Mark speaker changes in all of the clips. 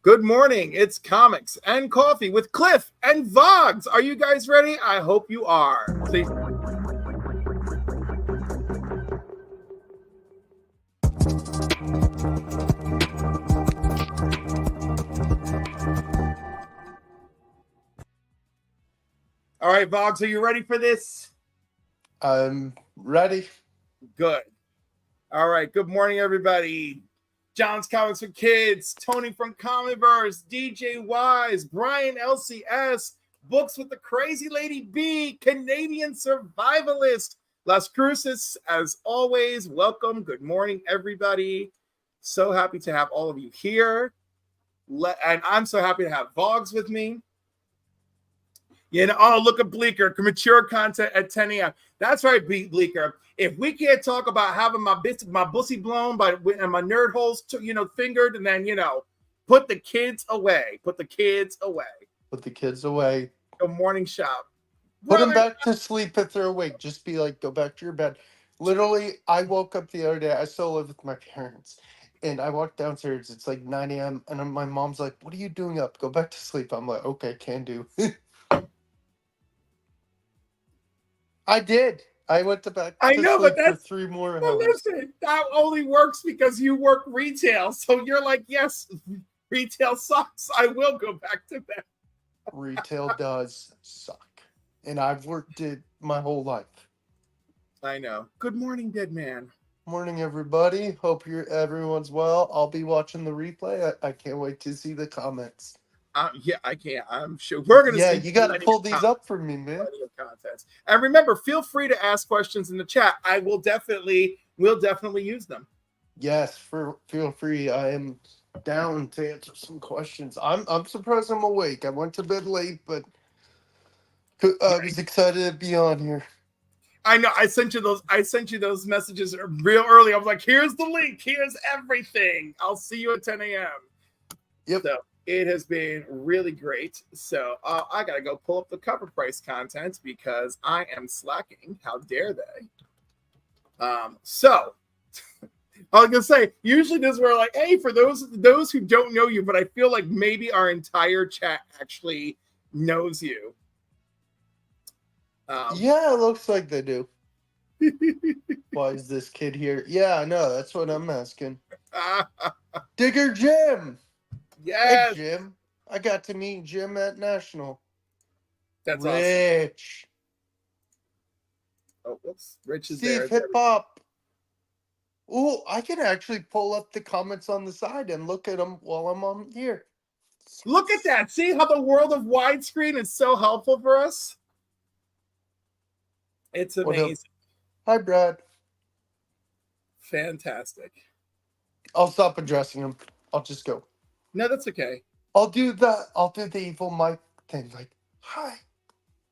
Speaker 1: Good morning. It's Comics and Coffee with Cliff and Vogs. Are you guys ready? I hope you are. Please. All right, Vogs, are you ready for this?
Speaker 2: I'm ready.
Speaker 1: Good. All right. Good morning, everybody. John's Comics for Kids, Tony from Comiverse, DJ Wise, Brian LCS, Books with the Crazy Lady B, Canadian Survivalist, Las Cruces, as always. Welcome. Good morning, everybody. So happy to have all of you here. And I'm so happy to have Vogs with me. You know, oh, look at Bleeker, mature content at 10 a.m. That's right, Bleeker. If we can't talk about having my bussy blown and my nerd holes, fingered, and then, put the kids away. Put the kids away.
Speaker 2: Put the kids away.
Speaker 1: Go morning shop.
Speaker 2: Put them back to sleep if they're awake. Just be like, go back to your bed. Literally, I woke up the other day. I still live with my parents. And I walked downstairs. It's like 9 a.m. And my mom's like, what are you doing up? Go back to sleep. I'm like, okay, can do. I did. I went to back to sleep for 3 more hours.
Speaker 1: Listen, that only works because you work retail. So you're like, yes, retail sucks. I will go back to bed.
Speaker 2: Retail does suck. And I've worked it my whole life.
Speaker 1: I know. Good morning, dead man.
Speaker 2: Morning, everybody. Hope everyone's well. I'll be watching the replay. I can't wait to see the comments.
Speaker 1: Yeah, I can't. I'm sure we're gonna.
Speaker 2: Yeah, you got to pull these up for me, man.
Speaker 1: And remember, feel free to ask questions in the chat. I will definitely use them. Yes,
Speaker 2: feel free. I am down to answer some questions. I'm surprised I'm awake. I went to bed late, but I was excited to be on here.
Speaker 1: I know. I sent you those messages real early. I was like, "Here's the link. Here's everything. I'll see you at 10 a.m."
Speaker 2: Yep.
Speaker 1: So, it has been really great. So I got to go pull up the cover price content because I am slacking. How dare they? So I was going to say, usually this is where like, hey, for those who don't know you, but I feel like maybe our entire chat actually knows you.
Speaker 2: Yeah, it looks like they do. Why is this kid here? Yeah, I know. That's what I'm asking. Digger Jim.
Speaker 1: Yes.
Speaker 2: Hey, Jim. I got to meet Jim at National.
Speaker 1: That's
Speaker 2: Rich.
Speaker 1: Awesome. Oh, whoops. Rich is
Speaker 2: Steve
Speaker 1: there.
Speaker 2: Hip Hop. Ooh, I can actually pull up the comments on the side and look at them while I'm on here.
Speaker 1: Look at that. See how the world of widescreen is so helpful for us? It's amazing.
Speaker 2: Hi, Brad.
Speaker 1: Fantastic.
Speaker 2: I'll stop addressing him. I'll just go.
Speaker 1: No, that's okay.
Speaker 2: I'll do the evil Mike thing. Like, hi.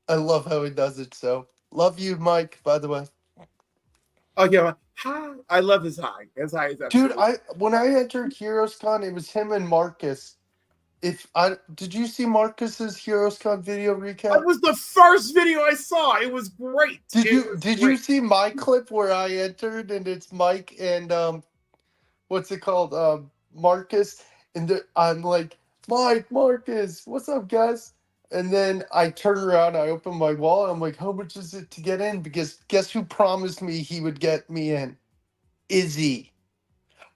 Speaker 2: I love how he does it. So, love you, Mike, by the way.
Speaker 1: Oh, yeah. Hi. I love his hi. His hi is absolutely...
Speaker 2: Dude, when I entered HeroesCon, it was him and Marcus. Did you see Marcus's HeroesCon video recap?
Speaker 1: That was the first video I saw. It was great.
Speaker 2: Did you see my clip where I entered and it's Mike and what's it called? Marcus, and I'm like, Mike, Marcus, what's up, guys? And then I turn around, I open my wallet, I'm like, how much is it to get in? Because guess who promised me he would get me in? Izzy.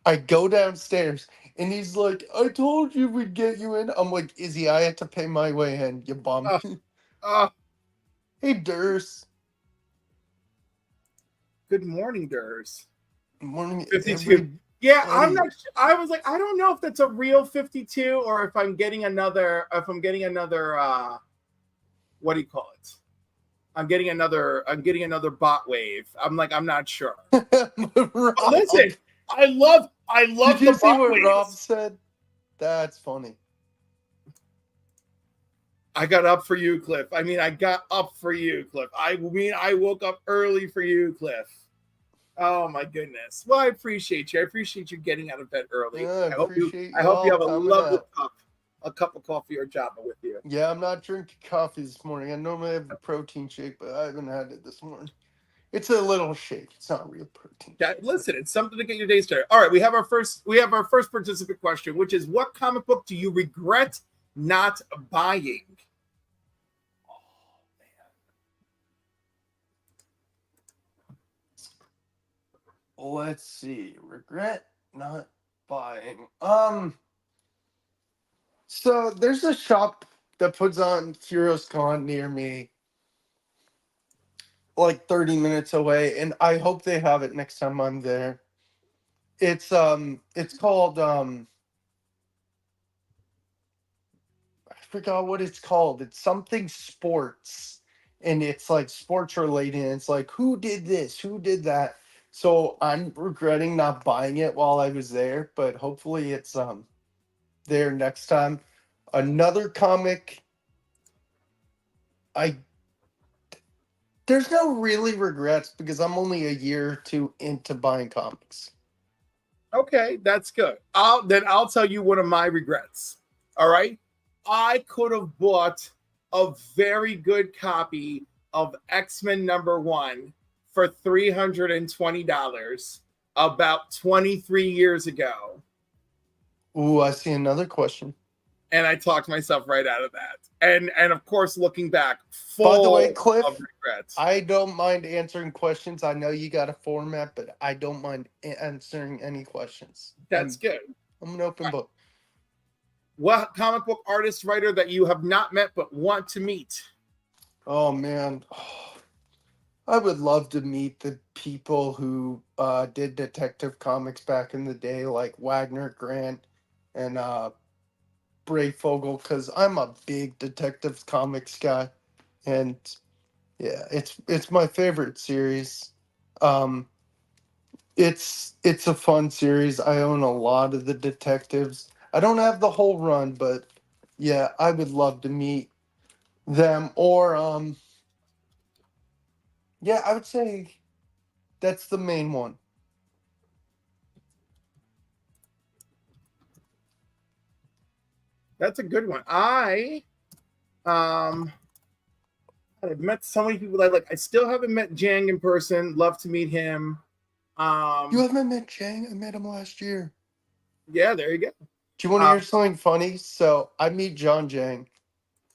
Speaker 2: I go downstairs, and he's like, I told you we'd get you in. I'm like, Izzy, I had to pay my way in, you bum. Hey, Durs.
Speaker 1: Good morning, Durs.
Speaker 2: Good morning,
Speaker 1: 52. Yeah, I'm not. I was like, I don't know if that's a real 52 or if I'm getting another. What do you call it? I'm getting another bot wave. I'm not sure. Listen, I love.
Speaker 2: Did you see what Rob said? That's funny.
Speaker 1: I got up for you, Cliff. I got up for you, Cliff. I woke up early for you, Cliff. Oh my goodness. Well, I appreciate you. I appreciate you getting out of bed early.
Speaker 2: Yeah,
Speaker 1: I hope you have a lovely cup of coffee or Java with you.
Speaker 2: Yeah, I'm not drinking coffee this morning. I normally have a protein shake, but I haven't had it this morning. It's a little shake. It's not real protein.
Speaker 1: Listen, it's something to get your day started. All right, we have our first participant question, which is, what comic book do you regret not buying?
Speaker 2: Let's see. Regret not buying. So there's a shop that puts on Heroes Con near me, like 30 minutes away, and I hope they have it next time I'm there. It's called I forgot what it's called. It's something sports, and it's like sports related. And it's like, who did this? Who did that? So I'm regretting not buying it while I was there, but hopefully it's there next time. Another comic, I there's no really regrets because I'm only a year or two into buying comics.
Speaker 1: Okay, that's good. I'll tell you one of my regrets. All right, I could have bought a very good copy of X-Men #1 for $320 about 23 years ago,
Speaker 2: Ooh, I see another question.
Speaker 1: and I talked myself right out of that. And of course, looking back,
Speaker 2: By the way,
Speaker 1: full
Speaker 2: Cliff,
Speaker 1: of regrets.
Speaker 2: I don't mind answering questions. I know you got a format, but I don't mind answering any questions.
Speaker 1: That's good.
Speaker 2: I'm an open book.
Speaker 1: What comic book artist, writer that you have not met but want to meet?
Speaker 2: Oh man, I would love to meet the people who did Detective Comics back in the day, like Wagner Grant and Brayfogle, because I'm a big Detective Comics guy, and yeah, it's my favorite series. Um, it's a fun series. I own a lot of the detectives. I don't have the whole run, but yeah, I would love to meet them. Or yeah, I would say that's the main one.
Speaker 1: That's a good one. Um I've met so many people that I like. I still haven't met Jang in person. Love to meet him.
Speaker 2: You
Speaker 1: Um
Speaker 2: haven't met Chang? I met him last year.
Speaker 1: yeah, there you go.
Speaker 2: Do you want to hear something funny? So I meet John Jang,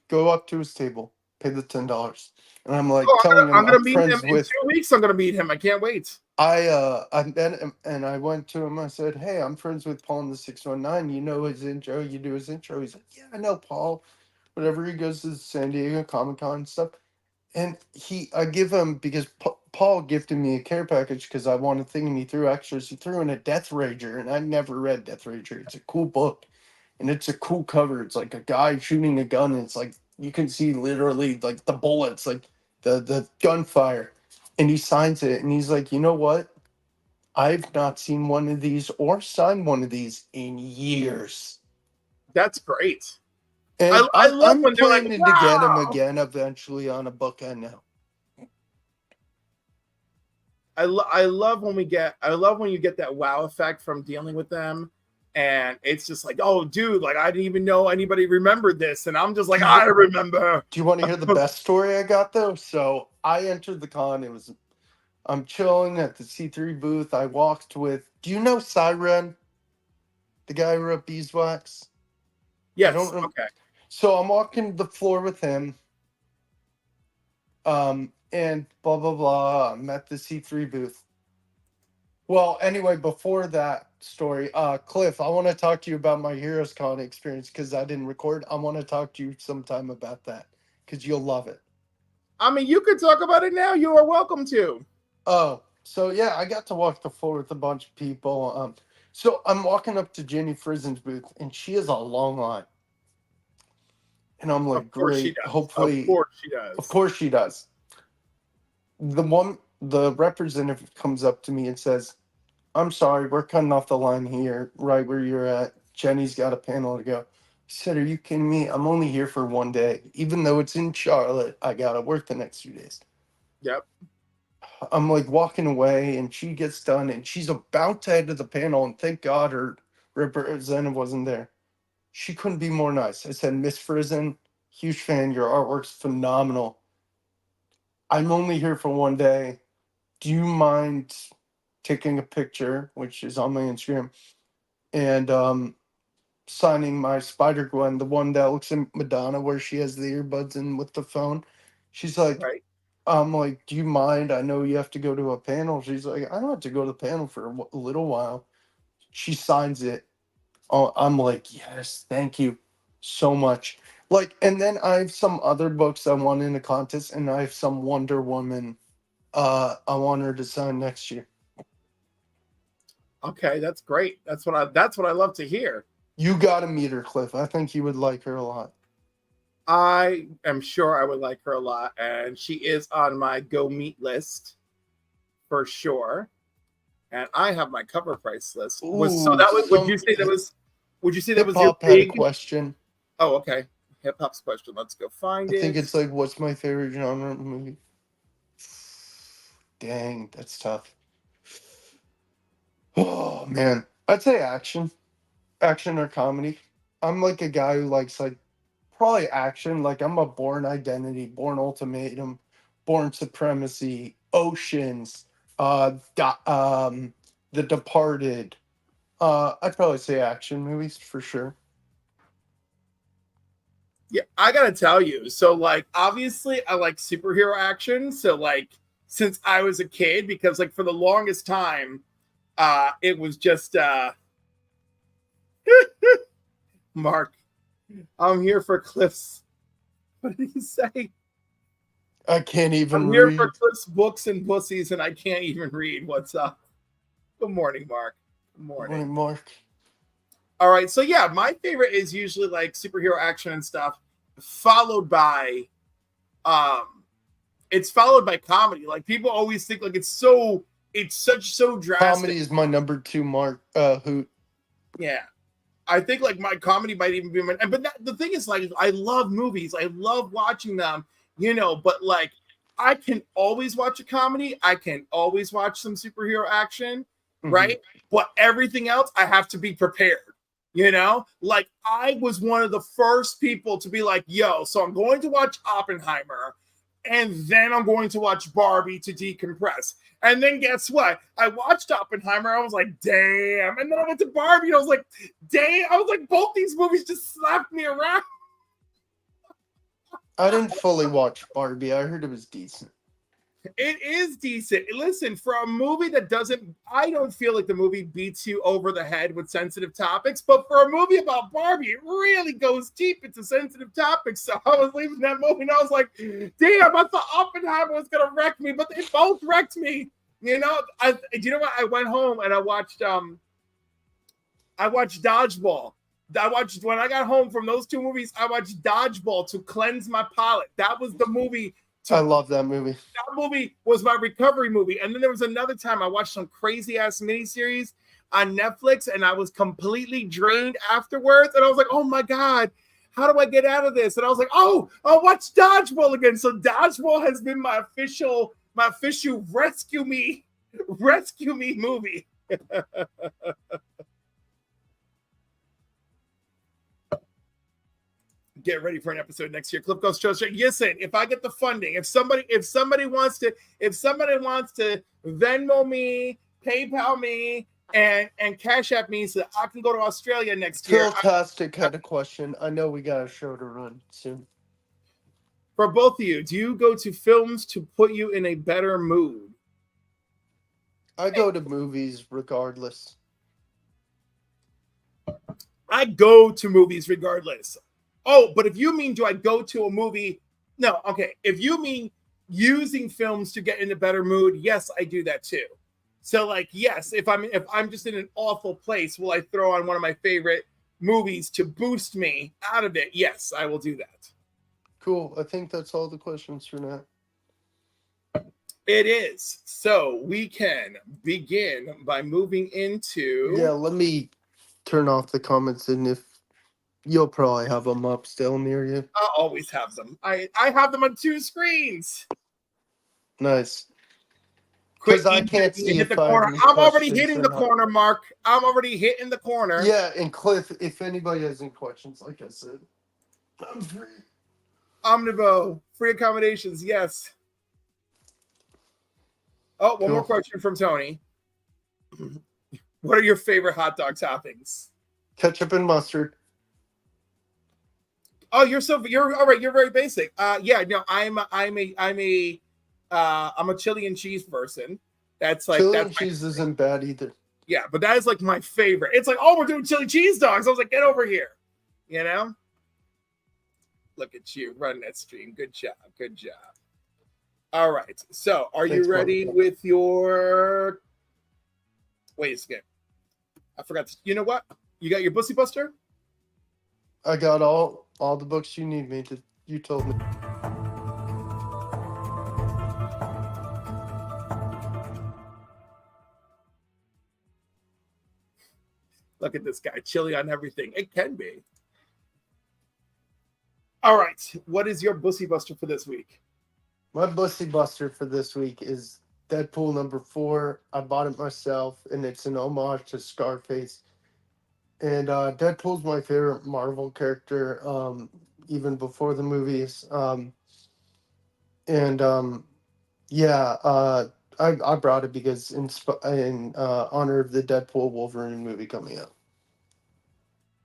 Speaker 2: go up to his table, pay the $10, and I'm like
Speaker 1: Oh,
Speaker 2: telling him
Speaker 1: I'm
Speaker 2: I'm
Speaker 1: gonna meet him
Speaker 2: friends
Speaker 1: in
Speaker 2: with.
Speaker 1: 2 weeks. I'm gonna meet him. I can't wait.
Speaker 2: I met him and I went to him. I said, "Hey, I'm friends with Paul in the 619. You know his intro. You do his intro." He's like, "Yeah, I know Paul. Whenever he goes to San Diego Comic Con and stuff." And I give him because Paul gifted me a care package because I wanted a thing, and he threw extras. He threw in a Death Rager, and I never read Death Rager. It's a cool book, and it's a cool cover. It's like a guy shooting a gun, and it's like you can see literally like the bullets, like the gunfire, and he signs it, and he's like, you know what? I've not seen one of these or signed one of these in years.
Speaker 1: That's great.
Speaker 2: And
Speaker 1: I
Speaker 2: I'm
Speaker 1: love
Speaker 2: I'm
Speaker 1: when they're like,
Speaker 2: planning to get him
Speaker 1: wow.
Speaker 2: again eventually on a book I know.
Speaker 1: I love when you get that wow effect from dealing with them, and it's just like, oh dude, like I didn't even know anybody remembered this, and I'm just like,
Speaker 2: Do
Speaker 1: I
Speaker 2: you
Speaker 1: remember.
Speaker 2: do you want to hear the best story I got though? So I entered the con. I'm chilling at the C3 booth. I walked with. Do you know Siren, the guy who wrote Beeswax? I don't
Speaker 1: Yes,
Speaker 2: know.
Speaker 1: okay.
Speaker 2: So I'm walking the floor with him. And blah blah blah. I'm at the C3 booth. Well, anyway, before that story, Cliff, I want to talk to you about my Heroes Con experience because I didn't record. I want to talk to you sometime about that because you'll love it.
Speaker 1: I mean, you could talk about it now. You are welcome to.
Speaker 2: Oh, so yeah, I got to walk the floor with a bunch of people. So I'm walking up to Jenny Frizen's booth, and she has a long line, and I'm
Speaker 1: Of
Speaker 2: like,
Speaker 1: course she
Speaker 2: great.
Speaker 1: does. Of
Speaker 2: Hopefully,
Speaker 1: course she
Speaker 2: of
Speaker 1: does.
Speaker 2: course she does. The representative comes up to me and says, I'm sorry, we're cutting off the line here, right where you're at. Jenny's got a panel to go. I said, are you kidding me? I'm only here for one day. Even though it's in Charlotte, I gotta work the next 2 days.
Speaker 1: Yep.
Speaker 2: I'm like walking away, and she gets done, and she's about to head to the panel, and thank God her representative wasn't there. She couldn't be more nice. I said, Miss Frizen, huge fan. Your artwork's phenomenal. I'm only here for one day. do you mind taking a picture, which is on my Instagram, and signing my Spider Gwen, the one that looks in Madonna where she has the earbuds in with the phone. She's like,
Speaker 1: Right.
Speaker 2: I'm like, do you mind? I know you have to go to a panel. She's like, I don't have to go to the panel for a little while. She signs it. Oh, I'm like, yes, thank you so much. Like, and then I have some other books I won in a contest, and I have some Wonder Woman. I want her to sign next year.
Speaker 1: Okay, that's great. That's what I love to hear.
Speaker 2: You got to meet her, Cliff. I think you would like her a lot.
Speaker 1: I am sure I would like her a lot, and she is on my go meet list for sure. And I have my cover price list.
Speaker 2: Ooh,
Speaker 1: Would you say that was? Would you say that
Speaker 2: hip
Speaker 1: was your
Speaker 2: hop had a
Speaker 1: big?
Speaker 2: question.
Speaker 1: Oh, okay. Hip hop's question. Let's go
Speaker 2: I
Speaker 1: find
Speaker 2: think
Speaker 1: it.
Speaker 2: it's like, what's my favorite genre movie? Dang, that's tough. Oh man, I'd say action or comedy. I'm like a guy who likes like probably action. Like I'm a Born Identity, Born Ultimatum, Born Supremacy, Oceans, The Departed. I'd probably say action movies for sure.
Speaker 1: Yeah, I gotta tell you. So, like, obviously, I like superhero action. So, like, since I was a kid, because like for the longest time, it was just Mark. I'm here for Cliff's. What did he say?
Speaker 2: I can't even
Speaker 1: I'm here for
Speaker 2: read.
Speaker 1: Cliff's books and pussies, and I can't even read. What's up? Good morning, Mark. Good morning.
Speaker 2: Mark.
Speaker 1: All right, so yeah, my favorite is usually like superhero action and stuff, followed by um it's followed by comedy. Like people always think like it's such so drastic.
Speaker 2: Comedy is my number two mark. Hoot.
Speaker 1: Yeah. I think like my comedy might even be my, but the thing is like I love movies. I love watching them, but like I can always watch a comedy. I can always watch some superhero action,
Speaker 2: Mhm.
Speaker 1: right? But everything else I have to be prepared. Like I was one of the first people to be like, yo, so I'm going to watch Oppenheimer and then I'm going to watch Barbie to decompress. And then guess what? I watched Oppenheimer. I was like, damn. And then I went to Barbie. And I was like, damn. I was like, both these movies just slapped me around.
Speaker 2: I didn't fully watch Barbie. I heard it was decent.
Speaker 1: It is decent. Listen, for a movie that doesn't, I don't feel like the movie beats you over the head with sensitive topics, but for a movie about Barbie, it really goes deep into sensitive topics. So I was leaving that movie and I was like, damn, I thought Oppenheimer was going to wreck me, but they both wrecked me. Do you know what? I went home and I watched Dodgeball. When I got home from those two movies, I watched Dodgeball to cleanse my palate. That was the movie
Speaker 2: I love that movie.
Speaker 1: that movie was my recovery movie. And then there was another time I watched some crazy ass miniseries on Netflix and I was completely drained afterwards. And I was like, oh my God, how do I get out of this? And I was like, oh, I'll watch Dodgeball again. So Dodgeball has been my official rescue me movie. Get ready for an episode next year. Cliff Goes Show. Listen, if I get the funding, if somebody wants to Venmo me, PayPal me, and Cash App me so that I can go to Australia next year.
Speaker 2: Philtastic had a question. I know we got a show to run soon.
Speaker 1: For both of you, do you go to films to put you in a better mood?
Speaker 2: I go to movies regardless.
Speaker 1: I go to movies regardless. Oh, but if you mean do I go to a movie? No, okay. If you mean using films to get in a better mood, yes, I do that too. So like, yes, if I'm just in an awful place, will I throw on one of my favorite movies to boost me out of it? Yes, I will do that.
Speaker 2: Cool. I think that's all the questions for now.
Speaker 1: It is. So we can begin by moving into.
Speaker 2: Yeah, let me turn off the comments, and if you'll probably have them up still near you.
Speaker 1: I'll always have them. I have them on two screens.
Speaker 2: Nice.
Speaker 1: Because
Speaker 2: I can't see
Speaker 1: hit
Speaker 2: if
Speaker 1: the
Speaker 2: I
Speaker 1: corner.
Speaker 2: have any
Speaker 1: I'm already
Speaker 2: questions
Speaker 1: hitting
Speaker 2: or
Speaker 1: the
Speaker 2: not.
Speaker 1: corner, Mark. I'm already hitting the corner.
Speaker 2: Yeah, and Cliff, if anybody has any questions, like I said, I'm free.
Speaker 1: Omnivo, free accommodations, yes. Oh, one more question from Tony. What are your favorite hot dog toppings?
Speaker 2: Ketchup and mustard.
Speaker 1: Oh, you're all right. You're very basic. Yeah, no, I'm a chili and cheese person. That's like
Speaker 2: Chili and cheese isn't bad either.
Speaker 1: Yeah, but that is like my favorite. It's like, oh, we're doing chili cheese dogs. I was like, get over here. You know? Look at you running that stream. Good job. Good job. All right. So are you ready with your wait a second. I forgot to, you know what? You got your Bussy Buster?
Speaker 2: I got all the books you need me to. You told me.
Speaker 1: Look at this guy, chili on everything. It can be. All right. What is your Bussy Buster for this week?
Speaker 2: My Bussy Buster for this week is Deadpool #4. I bought it myself, and it's an homage to Scarface. And Deadpool's my favorite Marvel character, even before the movies. I brought it because in honor of the Deadpool Wolverine movie coming out.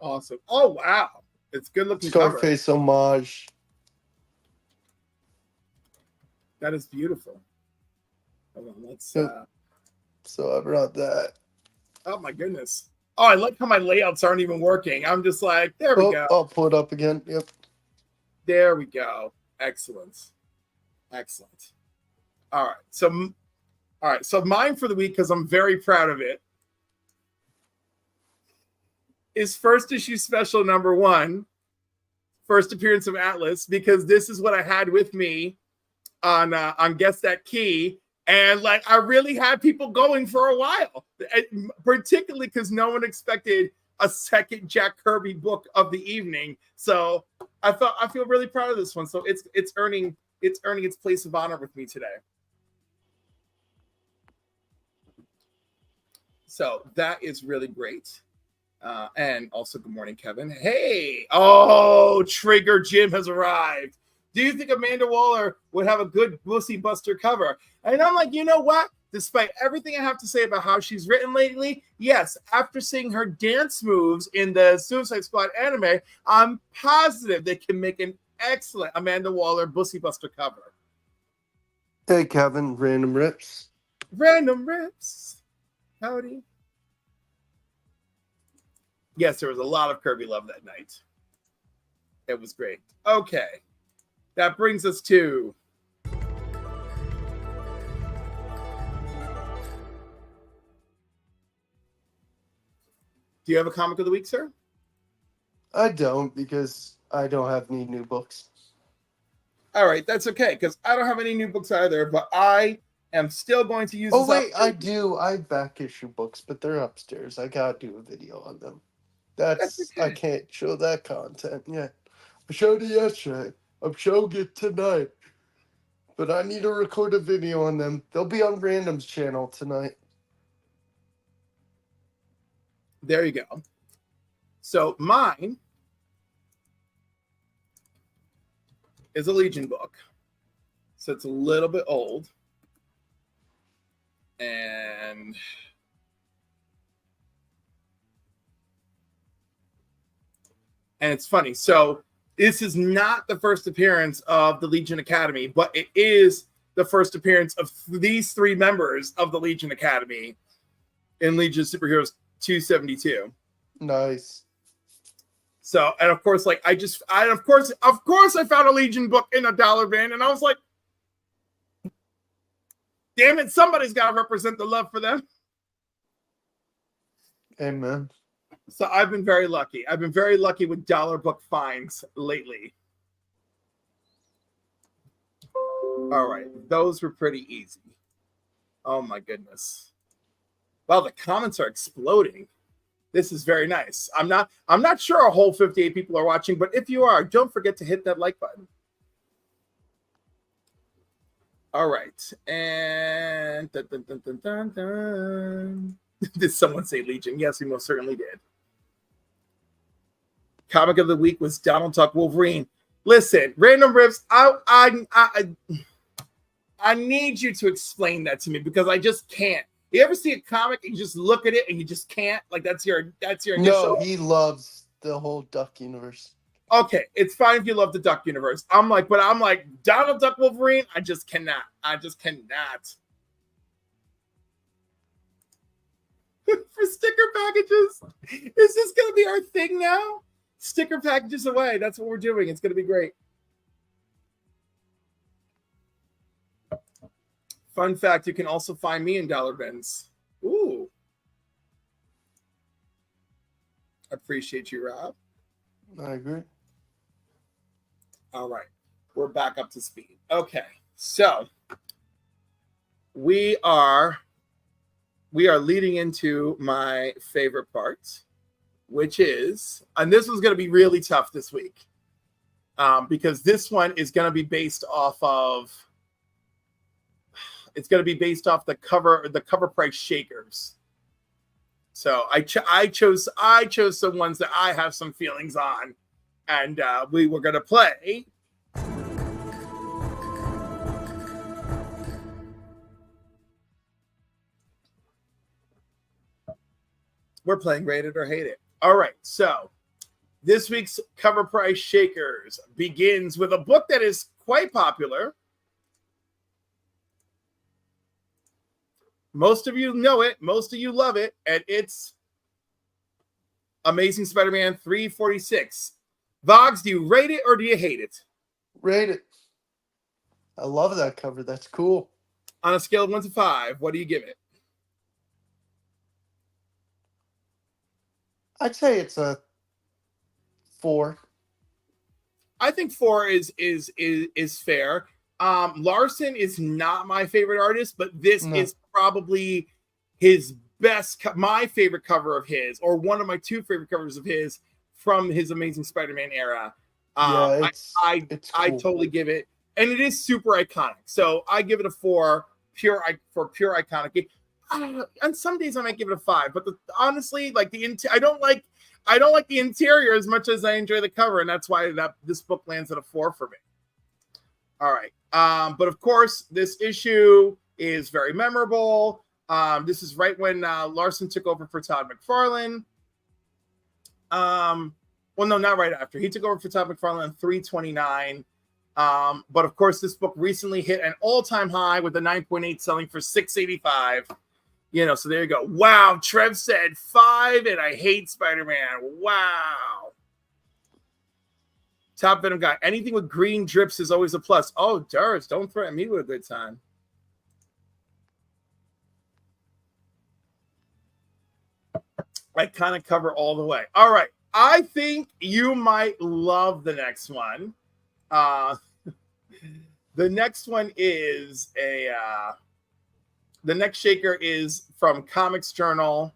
Speaker 1: Awesome. Oh, wow. It's good looking
Speaker 2: Scarface
Speaker 1: cover.
Speaker 2: homage.
Speaker 1: That is beautiful. Hold on, let's
Speaker 2: So I brought that.
Speaker 1: Oh my goodness. Oh, I like how my layouts aren't even working. I'm just like, there we go.
Speaker 2: I'll pull it up again. Yep.
Speaker 1: There we go. Excellent. Excellent. All right. So mine for the week, because I'm very proud of it, is first issue special #1, first appearance of Atlas, because this is what I had with me on Guess That Key. And like, I really had people going for a while, particularly because no one expected a second Jack Kirby book of the evening. So I feel really proud of this one. So it's earning its place of honor with me today. So that is really great. And also, good morning, Kevin. Hey, oh, Trigger Jim has arrived. Do you think Amanda Waller would have a good Bussy Buster cover? And I'm like, you know what? Despite everything I have to say about how she's written lately, yes, after seeing her dance moves in the Suicide Squad anime, I'm positive they can make an excellent Amanda Waller Bussy Buster cover.
Speaker 2: Hey, Kevin, Random Rips.
Speaker 1: Random Rips. Howdy. Yes, there was a lot of Kirby love that night. It was great. Okay. That brings us to do you have a comic of the week, sir?
Speaker 2: I don't, because I don't have any new books.
Speaker 1: All right, that's okay, because I don't have any new books either, but I am still going to use
Speaker 2: Oh, wait, I do. I have back issue books, but they're upstairs. I gotta do a video on them. That's okay. I can't show that content yet. I showed it yesterday. I'm showing it tonight. But I need to record a video on them. They'll be on Random's channel tonight.
Speaker 1: There you go. So mine is a Legion book. So it's a little bit old. And it's funny. So this is not the first appearance of the Legion Academy, but it is the first appearance of these 3 members of the Legion Academy in Legion of Superheroes 272.
Speaker 2: Nice.
Speaker 1: So, and of course, like I found a Legion book in a dollar bin, and I was like, damn it, somebody's got to represent the love for them.
Speaker 2: Amen.
Speaker 1: So I've been very lucky. I've been very lucky with dollar book finds lately. All right. Those were pretty easy. Oh my goodness. Wow, the comments are exploding. This is very nice. I'm not sure a whole 58 people are watching, but if you are, don't forget to hit that like button. All right. And dun, dun, dun, dun, dun, dun. Did someone say Legion? Yes, we most certainly did. Comic of the week was Donald Duck Wolverine. Listen, Random Rips, I I need you to explain that to me because I just can't. You ever see a comic and you just look at it and you just can't? Like that's your initial.
Speaker 2: No, he loves the whole Duck universe.
Speaker 1: Okay, it's fine if you love the Duck universe. I'm like Donald Duck Wolverine. I just cannot. For sticker packages, is this gonna be our thing now? Sticker packages away. That's what we're doing. It's gonna be great. Fun fact, you can also find me in dollar bins. Ooh. Appreciate you, Rob.
Speaker 2: I agree.
Speaker 1: All right. We're back up to speed. Okay. So we are leading into my favorite part, which is, and this was going to be really tough this week because this one is going to be based off of the cover price shakers. So I chose some ones that I have some feelings on, and we were gonna play. We're playing Rate It or Hate It. All right, so this week's cover price shakers begins with a book that is quite popular. Most of you know it. Most of you love it. And it's Amazing Spider-Man 346. Vogs, do you rate it or do you hate it?
Speaker 2: Rate it. I love that cover. That's cool.
Speaker 1: On a scale of 1 to 5, what do you give it?
Speaker 2: I'd say it's a 4.
Speaker 1: I think 4 is fair. Larson is not my favorite artist, but this is probably his best, my favorite cover of his, or one of my 2 favorite covers of his from his Amazing Spider-Man era. I totally give it, and it is super iconic. So I give it a 4, pure iconic. On some days I might give it a 5, but honestly, like I don't like the interior as much as I enjoy the cover, and that's why this book lands at a 4 for me. All right. But of course, this issue is very memorable. This is right when Larson took over for Todd McFarlane. Well, no, not right after. He took over for Todd McFarlane on 329. But of course, this book recently hit an all-time high with a 9.8 selling for $685. So there you go. Wow, Trev said 5, and I hate Spider-Man. Wow. Top Venom guy. Anything with green drips is always a plus. Oh, Doris, don't threaten me with a good time. Iconic cover all the way. All right. I think you might love the next one. The next one is the next shaker is from Comics Journal,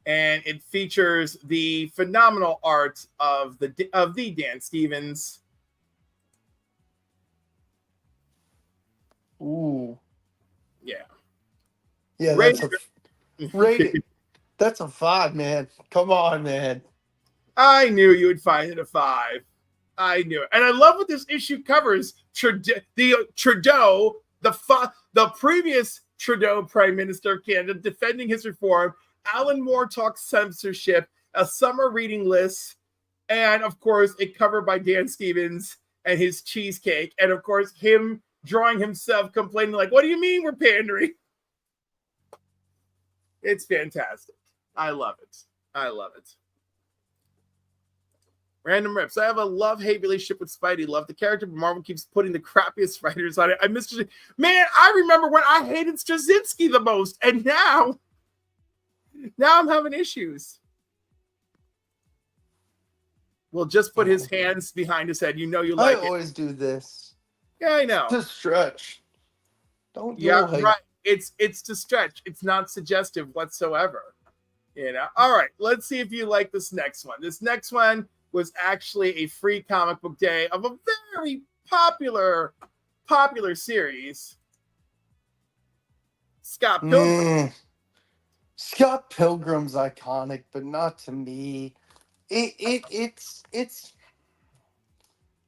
Speaker 1: and it features the phenomenal art of the Dan Stevens.
Speaker 2: Ooh.
Speaker 1: Yeah.
Speaker 2: Yeah, rated. That's a 5, man. Come on, man.
Speaker 1: I knew you would find it a 5. I knew it. And I love what this issue covers. Trudeau, the previous Trudeau Prime Minister candidate, defending his reform. Alan Moore talks censorship, a summer reading list, and of course, a cover by Dan Stevens and his cheesecake. And of course, him drawing himself complaining, like, what do you mean we're pandering? It's fantastic. I love it. I love it. Random rips. I have a love-hate relationship with Spidey. Love the character, but Marvel keeps putting the crappiest writers on it. I miss Man, I remember when I hated Straczynski the most, and now I'm having issues. We'll just put his hands behind his head. You like it.
Speaker 2: I always do this.
Speaker 1: Yeah, I know.
Speaker 2: To stretch. Don't do
Speaker 1: it. Right. It's to stretch. It's not suggestive whatsoever. All right. Let's see if you like this next one. This next one was actually a free comic book day of a very popular series. Scott Pilgrim.
Speaker 2: Scott Pilgrim's iconic, but not to me. It's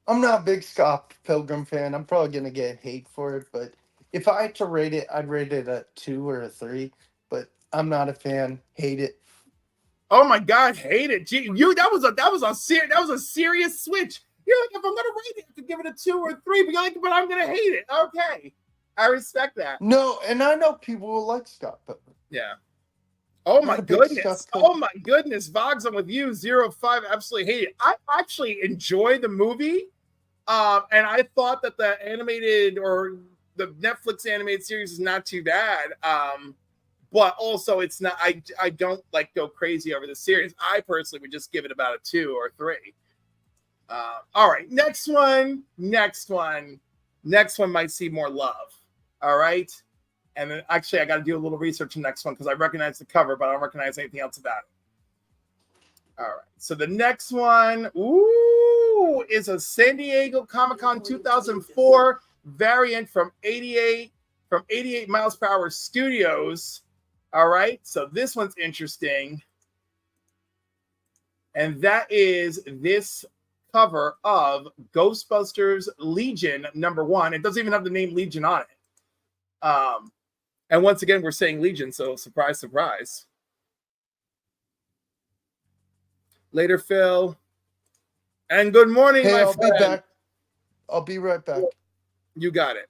Speaker 2: I'm not a big Scott Pilgrim fan. I'm probably gonna get hate for it, but If I had to rate it, I'd rate it a 2 or a 3. But I'm not a fan. Hate it.
Speaker 1: Oh my God, hate it. Gee, that was a serious switch. You're like, if I'm gonna rate it, I have to give it a 2 or 3, but you're like, but I'm gonna hate it. Okay. I respect that.
Speaker 2: No, and I know people will like Scott Pilgrim.
Speaker 1: Yeah. Oh my
Speaker 2: Not a big
Speaker 1: goodness.
Speaker 2: Scott
Speaker 1: Oh my goodness. Vogs, I'm with you. 05. Absolutely hate it. I actually enjoy the movie. And I thought that the animated or the Netflix animated series is not too bad. But also it's not, I don't like go crazy over the series. I personally would just give it about a 2 or 3. All right, next one might see more love. All right. And then actually I got to do a little research on the next one because I recognize the cover, but I don't recognize anything else about it. All right. So the next one, is a San Diego Comic-Con 2004 variant from 88 Miles Per Hour Studios. All right. So this one's interesting. And that is this cover of Ghostbusters Legion #1. It doesn't even have the name Legion on it. And once again, we're saying Legion, so surprise, surprise. Later, Phil. And good morning,
Speaker 2: Hey,
Speaker 1: my
Speaker 2: I'll
Speaker 1: friend.
Speaker 2: be back. I'll be right back.
Speaker 1: You got it.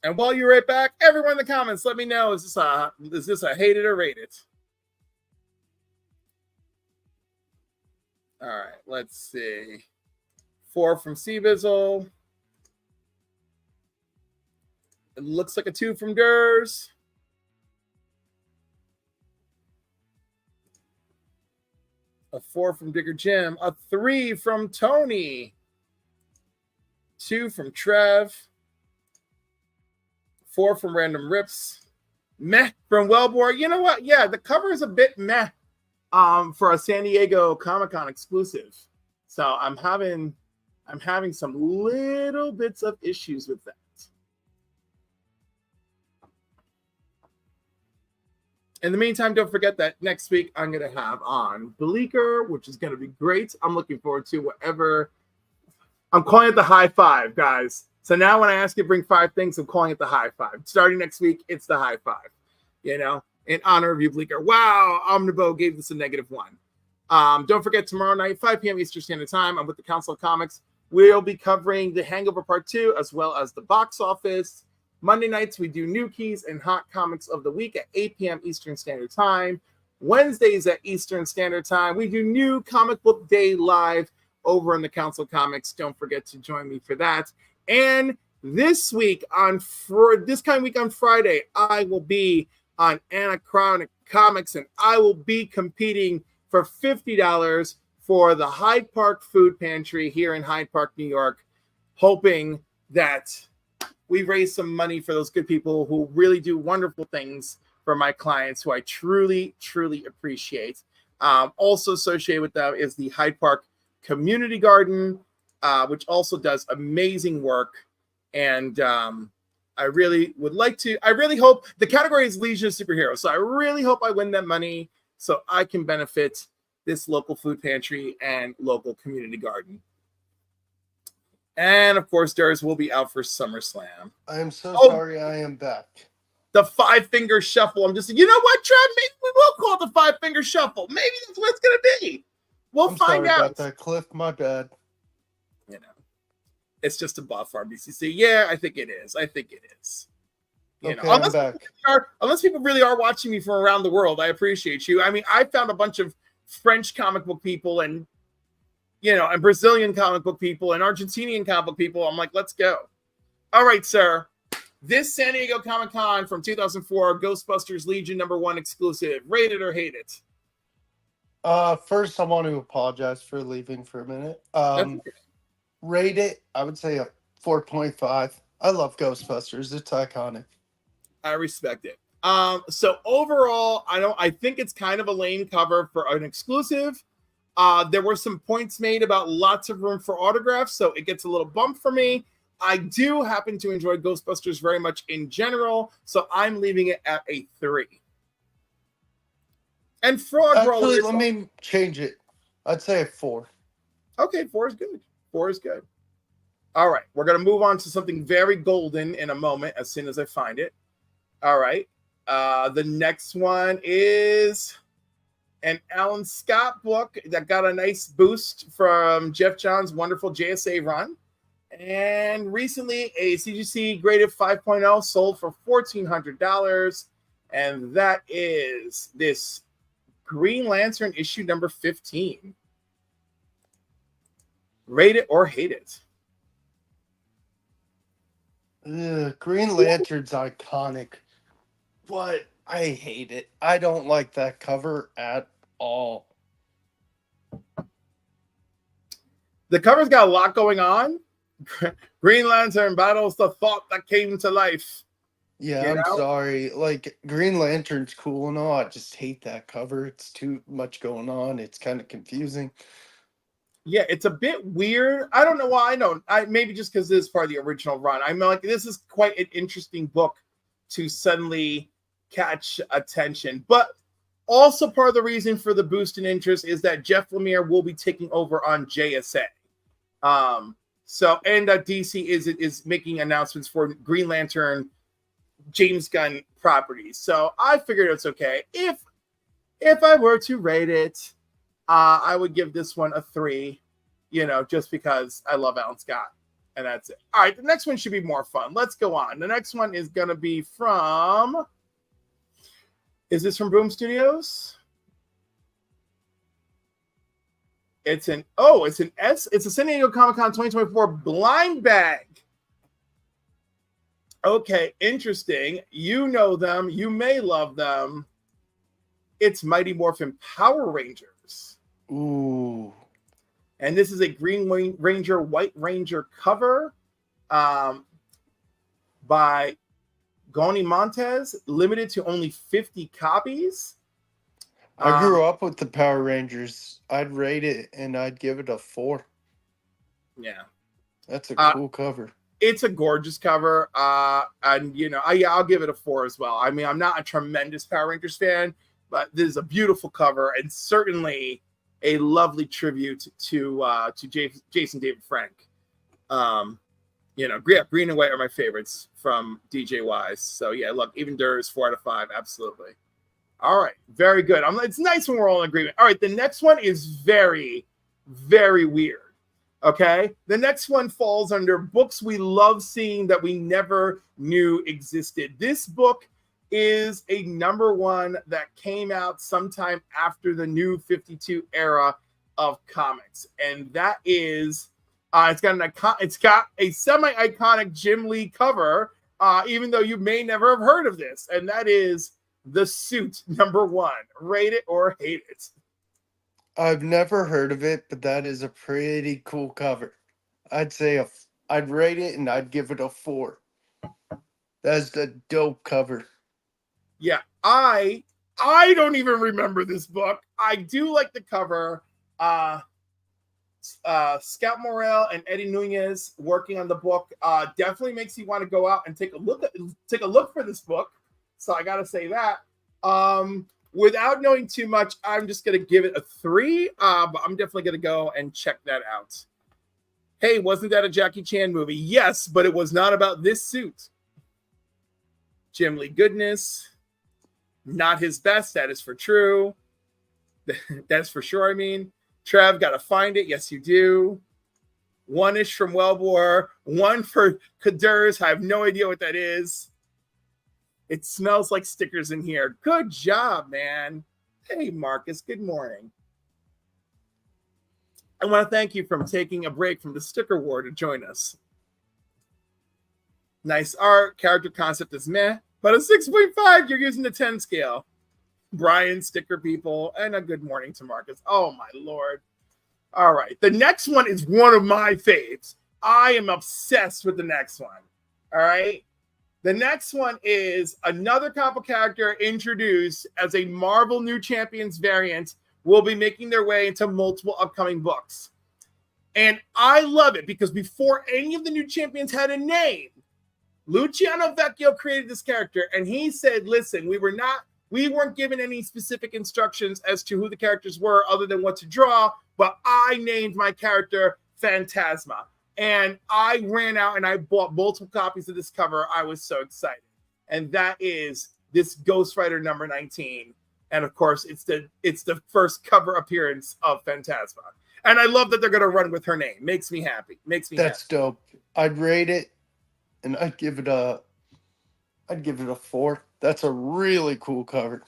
Speaker 1: And while you're right back, everyone in the comments, let me know, is this a hate it or rate it? All right, let's see. 4 from Seabizzle. It looks like a 2 from Durs. A 4 from Digger Jim. A 3 from Tony. 2 from Trev. 4 from Random Rips. Meh from Wellbore. You know what? Yeah, the cover is a bit meh for a San Diego Comic-Con exclusive. So I'm having some little bits of issues with that. In the meantime, don't forget that next week I'm going to have on Bleecker, which is going to be great. I'm looking forward to whatever. I'm calling it the high 5, guys. So now when I ask you to bring 5 things, I'm calling it the high 5. Starting next week, it's the high 5, in honor of you, Bleecker. Wow, Omnibo gave this a -1. Don't forget, tomorrow night, 5 p.m. Eastern Standard Time, I'm with the Council of Comics. We'll be covering The Hangover Part 2, as well as the box office. Monday nights, we do New Keys and Hot Comics of the Week at 8 p.m. Eastern Standard Time. Wednesdays at Eastern Standard Time, we do New Comic Book Day live over in the Council of Comics. Don't forget to join me for that. And this coming week on Friday, I will be on Anachronic Comics, and I will be competing for $50 for the Hyde Park Food Pantry here in Hyde Park, New York, hoping that we raise some money for those good people who really do wonderful things for my clients, who I truly, truly appreciate. Also associated with that is the Hyde Park Community Garden, which also does amazing work. And I really hope the category is Legion of Superheroes. So I really hope I win that money so I can benefit this local food pantry and local community garden. And of course, Durs will be out for SummerSlam.
Speaker 2: I am so sorry. I am back.
Speaker 1: The 5-finger shuffle. I'm just, you know what, Trev? Maybe we will call it the 5-finger shuffle. Maybe that's what it's going to be. We'll find out.
Speaker 2: About that, Cliff. My bad.
Speaker 1: It's just a buff RBCC. Yeah, I think it is.
Speaker 2: I'm back.
Speaker 1: Unless people really are watching me from around the world, I appreciate you. I mean, I found a bunch of French comic book people and and Brazilian comic book people and Argentinian comic book people. I'm like, let's go. All right, sir. This San Diego Comic-Con from 2004, Ghostbusters Legion #1 exclusive. Rate it or hate it?
Speaker 2: First, I want to apologize for leaving for a minute. Rate it, I would say a 4.5. I love Ghostbusters. It's iconic.
Speaker 1: I respect it. So overall, I think it's kind of a lame cover for an exclusive. There were some points made about lots of room for autographs, so it gets a little bump for me. I do happen to enjoy Ghostbusters very much in general, so I'm leaving it at a 3. And Fraud Brawler.
Speaker 2: Actually, let me change it. I'd say a 4.
Speaker 1: Okay, 4 is good. 4 is good. All right, we're going to move on to something very golden in a moment as soon as I find it. All right. The next one is an Alan Scott book that got a nice boost from Jeff Johns' wonderful JSA run. And recently, a CGC graded 5.0 sold for $1,400. And that is this Green Lantern issue number 15. Rate it or hate it.
Speaker 2: Green Lantern's iconic, but I hate it. I don't like that cover at all.
Speaker 1: The cover's got a lot going on. Green Lantern battles the thought that came to life.
Speaker 2: Yeah, I'm sorry. Like, Green Lantern's cool and all. I just hate that cover. It's too much going on. It's kind of confusing.
Speaker 1: Yeah, it's a bit weird. I don't know why. Maybe just because this is part of the original run. I'm like, this is quite an interesting book to suddenly catch attention. But also part of the reason for the boost in interest is that Jeff Lemire will be taking over on JSA. DC is making announcements for Green Lantern James Gunn properties. So I figured it's okay. If I were to rate it, I would give this one a 3, just because I love Alan Scott. And that's it. All right, the next one should be more fun. Let's go on. The next one is going to be from... Is this from Boom Studios? It's a San Diego Comic-Con 2024 blind bag. Okay, interesting. You know them. You may love them. It's Mighty Morphin Power Rangers.
Speaker 2: Ooh.
Speaker 1: And this is a Green Ranger, White Ranger cover by Goni Montez, limited to only 50 copies.
Speaker 2: I grew up with the Power Rangers. I'd rate it and I'd give it a 4.
Speaker 1: Yeah.
Speaker 2: That's a cool cover.
Speaker 1: It's a gorgeous cover. I'll give it a 4 as well. I mean, I'm not a tremendous Power Rangers fan, but this is a beautiful cover and certainly a lovely tribute to Jason David Frank. Green and White are my favorites from DJ Wise. So yeah, look, even Durr's 4 out of 5, absolutely. All right, very good. It's nice when we're all in agreement. All right, the next one is very, very weird. Okay, the next one falls under books we love seeing that we never knew existed. This book is a #1 that came out sometime after the New 52 era of comics, and that is it's got a semi-iconic Jim Lee cover, even though you may never have heard of this, and that is The Suit #1. Rate it or hate it.
Speaker 2: I've never heard of it, but that is a pretty cool cover. I'd rate it and I'd give it a 4. That's a dope cover.
Speaker 1: Yeah, I don't even remember this book. I do like the cover. Scout Morel and Eddie Nunez working on the book definitely makes you want to go out and take a look for this book. So I gotta say that. Without knowing too much, I'm just gonna give it a 3. But I'm definitely gonna go and check that out. Hey, wasn't that a Jackie Chan movie? Yes, but it was not about this suit. Jim Lee goodness. Not his best, that is for true. That's for sure, I mean. Trev, gotta find it. Yes, you do. 1-ish from Wellbore. 1 for Kadurs. I have no idea what that is. It smells like stickers in here. Good job, man. Hey, Marcus, good morning. I want to thank you for taking a break from the sticker war to join us. Nice art. Character concept is meh. But a 6.5, you're using the 10 scale. Brian, sticker people, and a good morning to Marcus. Oh, my Lord. All right. The next one is one of my faves. I am obsessed with the next one. All right. The next one is another comic character introduced as a Marvel New Champions variant will be making their way into multiple upcoming books. And I love it because before any of the New Champions had a name, Luciano Vecchio created this character, and he said, listen, we weren't given any specific instructions as to who the characters were other than what to draw, but I named my character Phantasma. And I ran out and I bought multiple copies of this cover. I was so excited. And that is this Ghost Rider number 19. And of course, it's the first cover appearance of Phantasma. And I love that they're going to run with her name. Makes me happy.
Speaker 2: That's dope. I'd rate it, and I'd give it a 4. That's a really cool cover.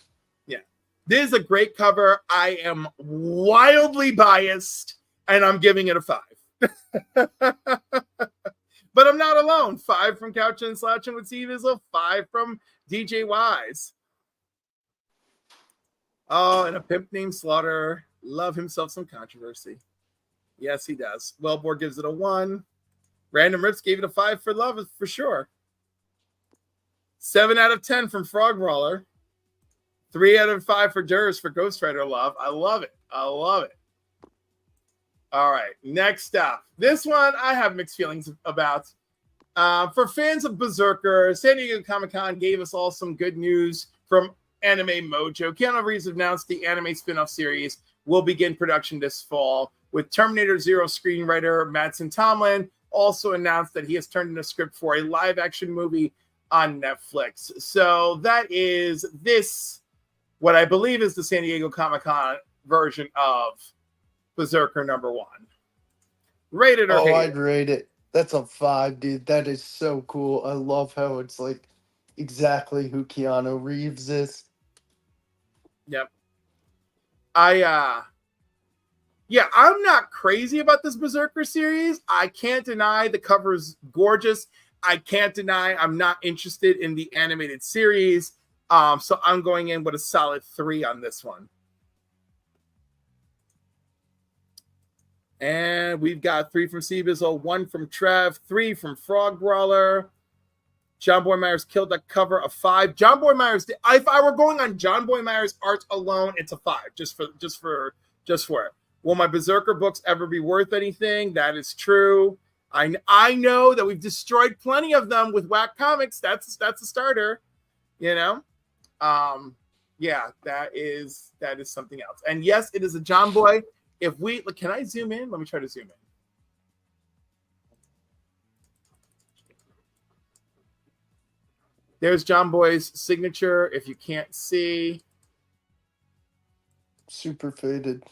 Speaker 1: Yeah. This is a great cover. I am wildly biased, and I'm giving it a 5. But I'm not alone. 5 from Couch and Slouching with Steve is a 5 from DJ Wise. Oh, and a pimp named Slaughter. Love himself some controversy. Yes, he does. Wellbore gives it a 1. Random Rips gave it a 5 for love, for sure. 7 out of 10 from Frog Brawler. 3 out of 5 for Durs for Ghost Rider love. I love it. All right, next up. This one I have mixed feelings about. For fans of Berserker, San Diego Comic-Con gave us all some good news from Anime Mojo. Keanu Reeves announced the anime spin-off series will begin production this fall, with Terminator Zero screenwriter Madsen Tomlin also announced that he has turned in a script for a live-action movie on Netflix. So that is what I believe is the San Diego Comic-Con version of Berserker number 1. Rated or hated?
Speaker 2: I'd rate it. That's a 5, dude. That is so cool. I love how it's like exactly who Keanu Reeves is.
Speaker 1: Yep. I'm not crazy about this Berserker series. I can't deny the cover's gorgeous. I can't deny I'm not interested in the animated series. So I'm going in with a solid 3 on this one. And we've got 3 from Seabizzle, 1 from Trev, 3 from Frog Brawler. John Boy Myers killed that cover, a 5. John Boy Myers, if I were going on John Boy Myers art alone, it's a 5, just for it. Will my Berserker books ever be worth anything? That is true. I know that we've destroyed plenty of them with Whack Comics. That's a starter, you know. Yeah, that is something else. And yes, it is a John Boy. Can I zoom in? Let me try to zoom in. There's John Boy's signature. If you can't see,
Speaker 2: super faded.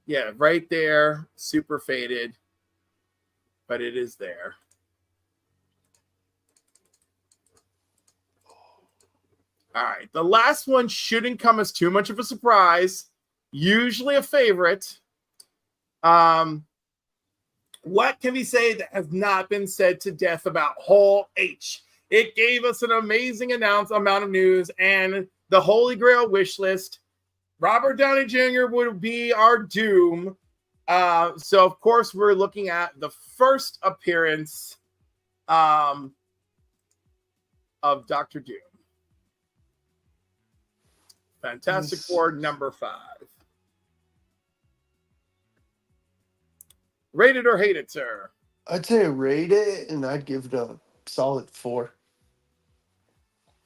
Speaker 1: Yeah, right there, super faded, but it is there. All right, the last one shouldn't come as too much of a surprise. Usually a favorite. What can we say that has not been said to death about Hall H? It gave us an amazing amount of news and the Holy Grail wish list. Robert Downey Jr. would be our Doom. So, of course, we're looking at the first appearance of Dr. Doom. Fantastic Four number 5. Rated or hated, sir?
Speaker 2: I'd say rate it, and I'd give it a solid 4.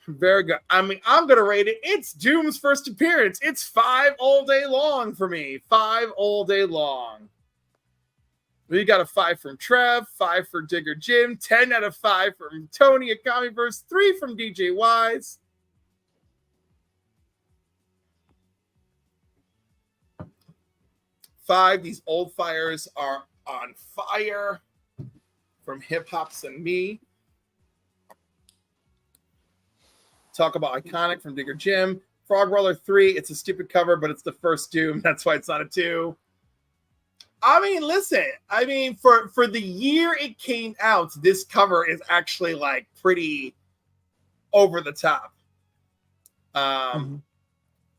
Speaker 1: Very good. I mean, I'm going to rate it. It's Doom's first appearance. It's 5 all day long for me. 5 all day long. We got a 5 from Trev, 5 for Digger Jim, 10 out of 5 from Tony at Comiverse, 3 from DJ Wise. Five, these old fires are on fire from Hip Hops and Me. Talk about iconic from Digger Jim. Frog Roller 3, it's a stupid cover, but it's the first Doom. That's why it's not a 2. I mean, listen, for the year it came out, this cover is actually like pretty over the top.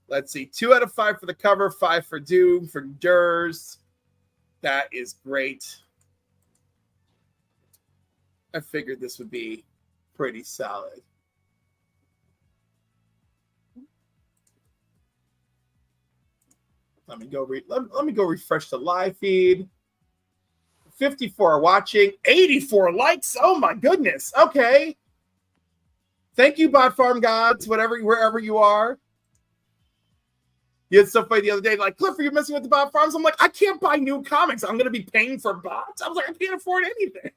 Speaker 1: Let's see, 2 out of 5 for the cover, 5 for Doom, for Durs. That is great. I figured this would be pretty solid. Let me go refresh the live feed. 54 watching, 84 likes. Oh my goodness. Okay. Thank you, Bot Farm Gods, wherever you are. You had somebody the other day like, Clifford, you're messing with the bot farms. I'm like, I can't buy new comics. I'm going to be paying for bots. I was like, I can't afford anything.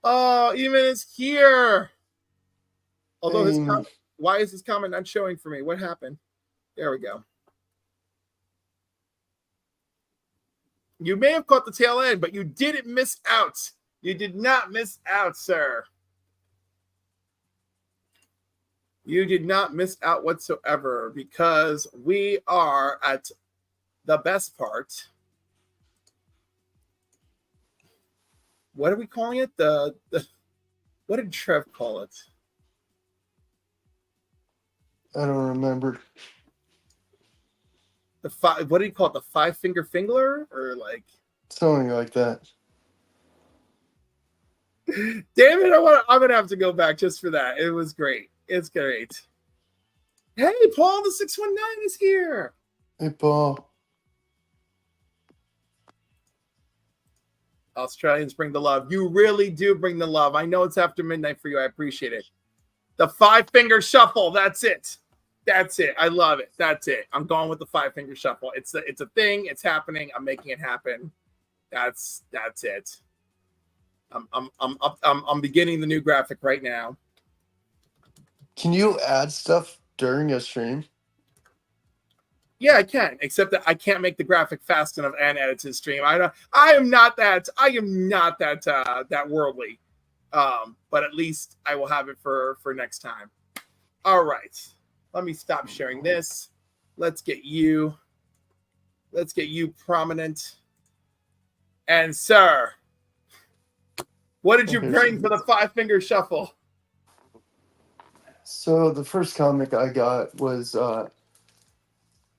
Speaker 1: Oh, Eamon is here. Although his comment, why is his comment not showing for me? What happened? There we go. You may have caught the tail end, but you didn't miss out. You did not miss out, sir. You did not miss out whatsoever because we are at the best part. What are we calling it? The what did Trev call it?
Speaker 2: I don't remember.
Speaker 1: What did he call it? The five-finger fingler? Or like
Speaker 2: something like that.
Speaker 1: Damn it, I'm gonna have to go back just for that. It was great. It's great. Hey, Paul the 619 is here.
Speaker 2: Hey, Paul.
Speaker 1: Australians bring the love. You really do bring the love. I know it's after midnight for you. I appreciate it. The five-finger shuffle. That's it. That's it. I love it. That's it. I'm going with the five-finger shuffle. It's a thing. It's happening. I'm making it happen. That's it. I'm beginning the new graphic right now.
Speaker 2: Can you add stuff during a stream?
Speaker 1: Yeah, I can, except that I can't make the graphic fast enough and edit to the stream. I am not that worldly. But at least I will have it for next time. All right. Let me stop sharing this. Let's get you prominent. And sir, what did you bring for the five-finger shuffle?
Speaker 2: So the first comic I got was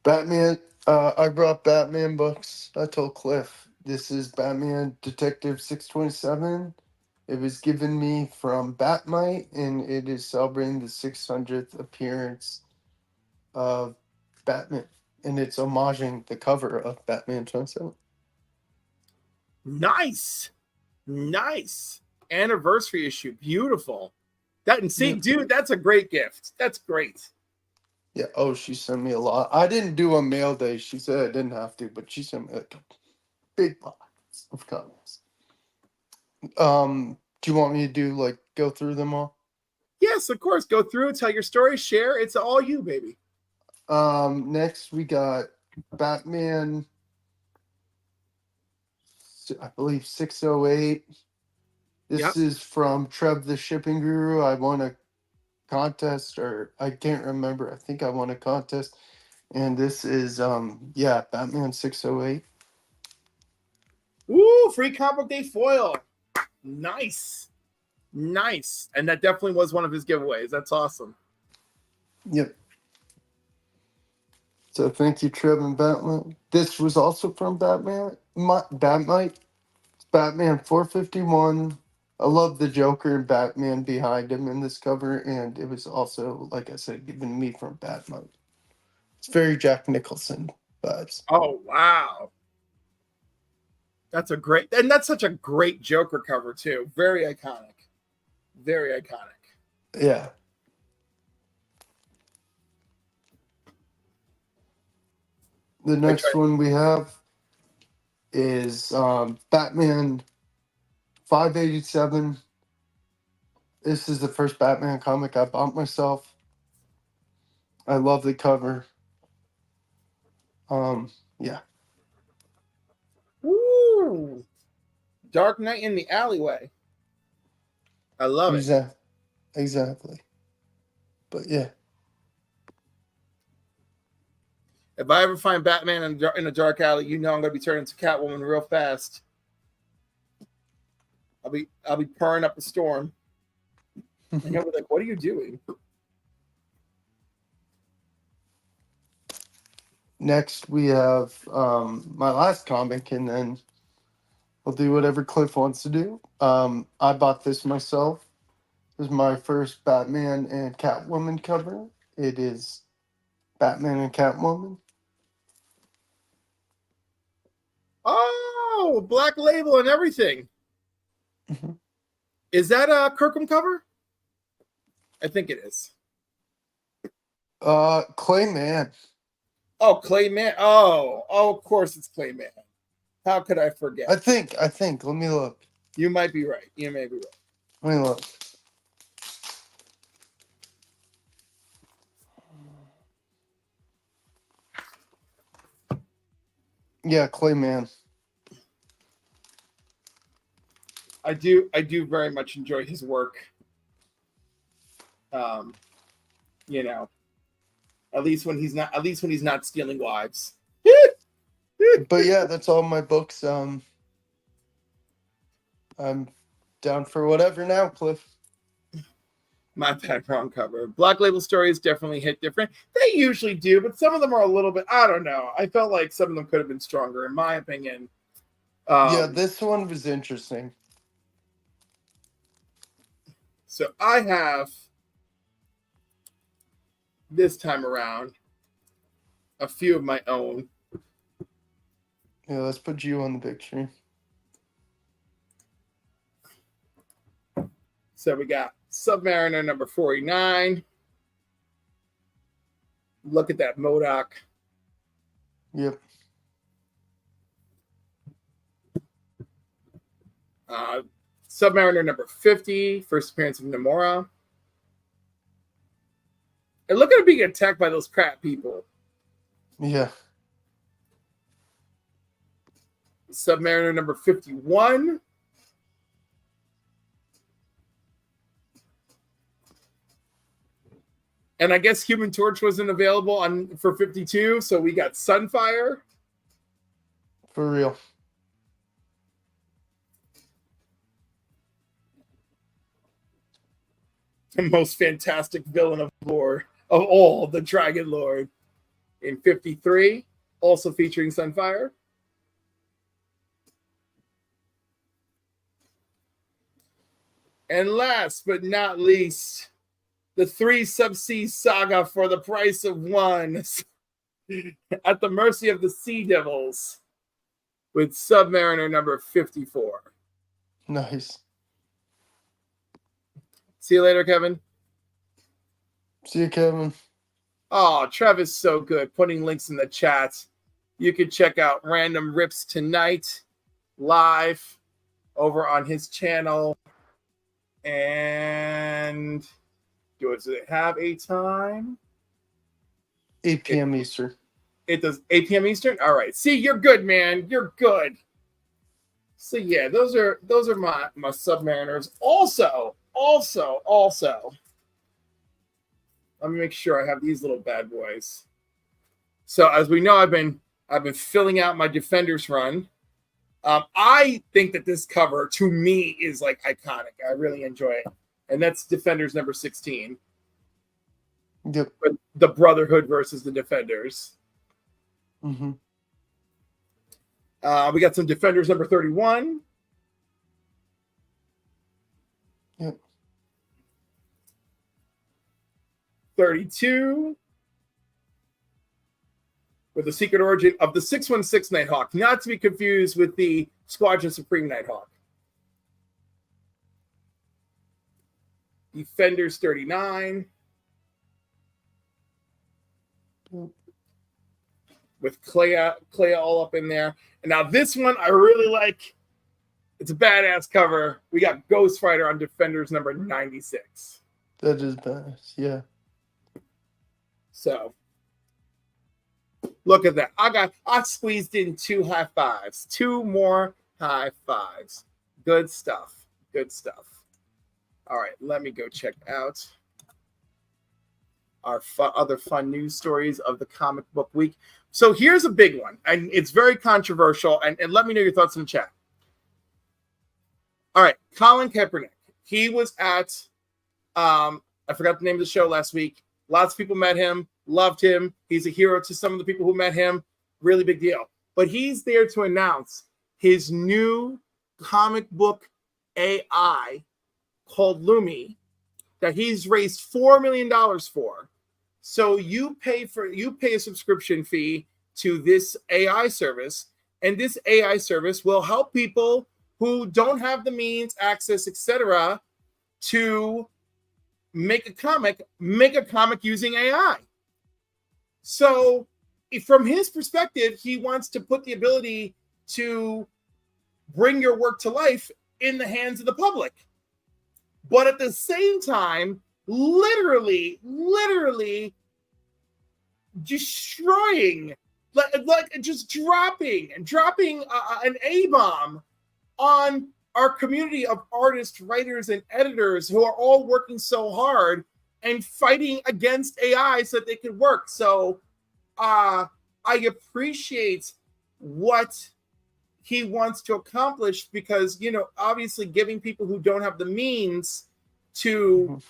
Speaker 2: Batman. I brought Batman books. I told Cliff, this is Batman Detective 627. It was given me from Batmite, and it is celebrating the 600th appearance of Batman. And it's homaging the cover of Batman 27.
Speaker 1: Nice. Anniversary issue. Beautiful. Dude, that's a great gift. That's great.
Speaker 2: Yeah. Oh, she sent me a lot. I didn't do a mail day. She said I didn't have to, but she sent me a big box of comics. Do you want me to go through them all?
Speaker 1: Yes, of course. Go through, tell your story, share. It's all you, baby.
Speaker 2: Next we got Batman, I believe 608. This is from Trev the Shipping Guru. I won a contest, or I can't remember. I think I won a contest. And this is Batman 608.
Speaker 1: Ooh, free comic day foil. Nice. And that definitely was one of his giveaways. That's awesome.
Speaker 2: Yep. So thank you, Trev and Batman. This was also from Batmite. It's Batman 451. I love the Joker and Batman behind him in this cover, and it was also, like I said, given me from Batmite. It's very Jack Nicholson vibes.
Speaker 1: Oh, wow. That's such a great Joker cover, too. Very iconic.
Speaker 2: Yeah. The next one we have is Batman 587. This is the first Batman comic I bought myself. I love the cover. Yeah.
Speaker 1: Woo! Dark Knight in the alleyway. I love it.
Speaker 2: Exactly. But yeah.
Speaker 1: If I ever find Batman in a dark alley, you know I'm gonna be turning to Catwoman real fast. I'll be purring up a storm. And you'll be like, "What are you doing?"
Speaker 2: Next, we have my last comic, and then I'll do whatever Cliff wants to do. I bought this myself. This is my first Batman and Catwoman cover. It is Batman and Catwoman.
Speaker 1: Oh, Black Label and everything.
Speaker 2: Mm-hmm.
Speaker 1: Is that a Kirkham cover? I think it is.
Speaker 2: Clayman.
Speaker 1: Oh, Clayman. Oh, of course it's Clayman. How could I forget?
Speaker 2: I think. Let me look.
Speaker 1: You might be right. You may be right.
Speaker 2: Let me look. Yeah, Clayman.
Speaker 1: I do very much enjoy his work. You know, at least when he's not stealing wives.
Speaker 2: But yeah, that's all my books. I'm down for whatever now, Cliff.
Speaker 1: My bad, wrong cover. Black Label stories definitely hit different. They usually do, but some of them are a little bit, I don't know. I felt like some of them could have been stronger, in my opinion.
Speaker 2: Yeah, this one was interesting.
Speaker 1: So I have, this time around, a few of my own.
Speaker 2: Yeah, let's put you on the picture.
Speaker 1: So we got Submariner number 49. Look at that MODOK.
Speaker 2: Yep.
Speaker 1: Submariner number 50, first appearance of Namora. And look at it being attacked by those crap people.
Speaker 2: Yeah.
Speaker 1: Submariner number 51. And I guess Human Torch wasn't available for 52, so we got Sunfire.
Speaker 2: For real.
Speaker 1: The most fantastic villain of all, the Dragon Lord, in 53, also featuring Sunfire. And last but not least, the 3 Subsea Saga for the price of 1, at the mercy of the Sea Devils, with Submariner number 54.
Speaker 2: Nice.
Speaker 1: See you later, Kevin.
Speaker 2: See you, Kevin.
Speaker 1: Oh, Trevor's so good, putting links in the chat. You can check out Random Rips Tonight live over on his channel. And does it have a time?
Speaker 2: 8 p.m. Eastern.
Speaker 1: It does 8 p.m. Eastern? All right. See, you're good, man. You're good. So yeah, those are my Submariners. Also, let me make sure I have these little bad boys. So as we know, I've been filling out my Defenders run. I think that this cover to me is like iconic. I really enjoy it, and that's Defenders number 16.
Speaker 2: Yep.
Speaker 1: But the Brotherhood versus the Defenders.
Speaker 2: Mm-hmm.
Speaker 1: We got some Defenders number 31.
Speaker 2: Yep.
Speaker 1: 32. With the secret origin of the 616 Nighthawk, not to be confused with the Squadron Supreme Nighthawk. Defenders 39. With Clea all up in there. And now this one I really like. It's a badass cover. We got Ghost Rider on Defenders number 96.
Speaker 2: That is badass, yeah.
Speaker 1: So look at that. I squeezed in 2 high fives. 2 more high fives. Good stuff. Good stuff. All right, let me go check out our other fun news stories of the comic book week. So here's a big one, and it's very controversial, and let me know your thoughts in the chat. All right, Colin Kaepernick. He was at, I forgot the name of the show last week. Lots of people met him, loved him. He's a hero to some of the people who met him. Really big deal. But he's there to announce his new comic book AI called Lumi that he's raised $4 million for. So you pay a subscription fee to this AI service, and this AI service will help people who don't have the means, access, etc., to make a comic using AI. So from his perspective, he wants to put the ability to bring your work to life in the hands of the public. But at the same time, literally destroying, like just dropping an A-bomb on our community of artists, writers, and editors who are all working so hard and fighting against AI so that they can work. So I appreciate what he wants to accomplish, because, you know, obviously giving people who don't have the means to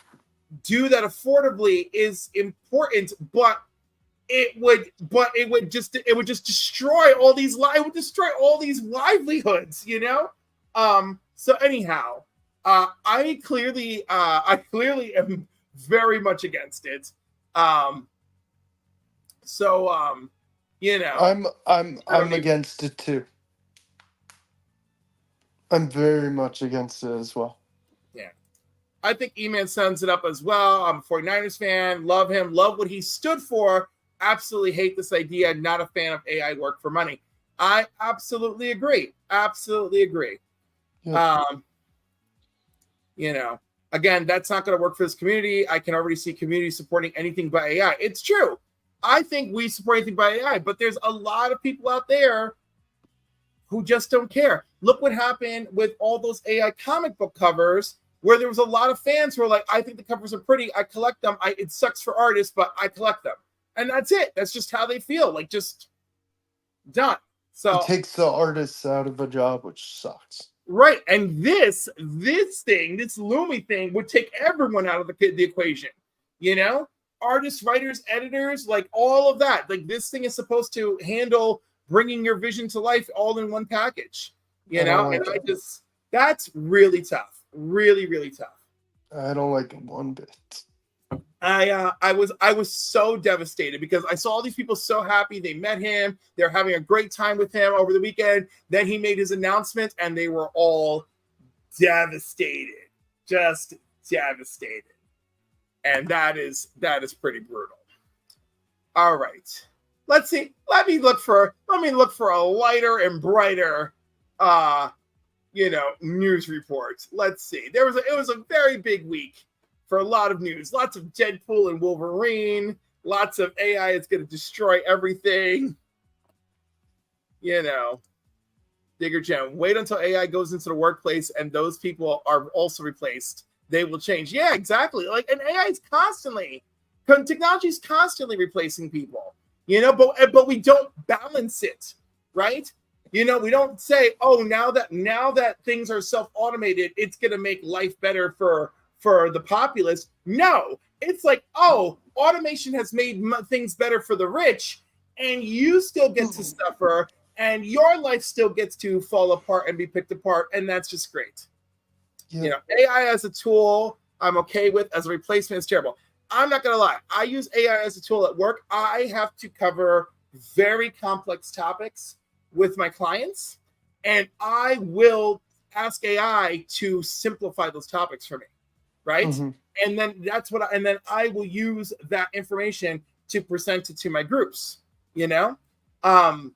Speaker 1: do that affordably is important, but it would just destroy all these livelihoods, you know. So anyhow, I clearly am very much against it. You know,
Speaker 2: I'm against it too. I'm very much against it as well.
Speaker 1: Yeah. I think E-Man sums it up as well. I'm a 49ers fan. Love him. Love what he stood for. Absolutely hate this idea. Not a fan of AI work for money. I absolutely agree. Yep. You know, again, that's not going to work for this community. I can already see community supporting anything by AI. It's true. I think we support anything by AI, but there's a lot of people out there who just don't care. Look what happened with all those AI comic book covers, where there was a lot of fans who were like, I think the covers are pretty. I collect them. It sucks for artists, but I collect them. And that's it. That's just how they feel. Like, just done. So
Speaker 2: it takes the artists out of a job, which sucks.
Speaker 1: Right. And this Lumi thing would take everyone out of the equation. You know? Artists, writers, editors, like all of that. Like, this thing is supposed to handle bringing your vision to life all in one package. You know? And that's really tough. Really tough.
Speaker 2: I don't like it one bit.
Speaker 1: I was so devastated, because I saw all these people so happy. They met him. They're having a great time with him over the weekend. Then he made his announcement, and they were all devastated, just devastated. And that is pretty brutal. All right, let's see. Let me look for a lighter and brighter, news report. Let's see. It was a very big week for a lot of news. Lots of Deadpool and Wolverine. Lots of AI is going to destroy everything. You know, Digger Gem. Wait until AI goes into the workplace and those people are also replaced. They will change. Yeah, exactly. Like, and AI is technology is constantly replacing people. You know, but we don't balance it, right? You know, we don't say, oh, now that things are self-automated, it's going to make life better for the populace. No, it's like, oh, automation has made things better for the rich, and you still get to suffer, and your life still gets to fall apart and be picked apart, and that's just great. Yeah. You know, AI as a tool, I'm okay with. As a replacement, it's terrible. I'm not going to lie. I use AI as a tool at work. I have to cover very complex topics with my clients, and I will ask AI to simplify those topics for me. Right. Mm-hmm. And then I will use that information to present it to my groups, you know? And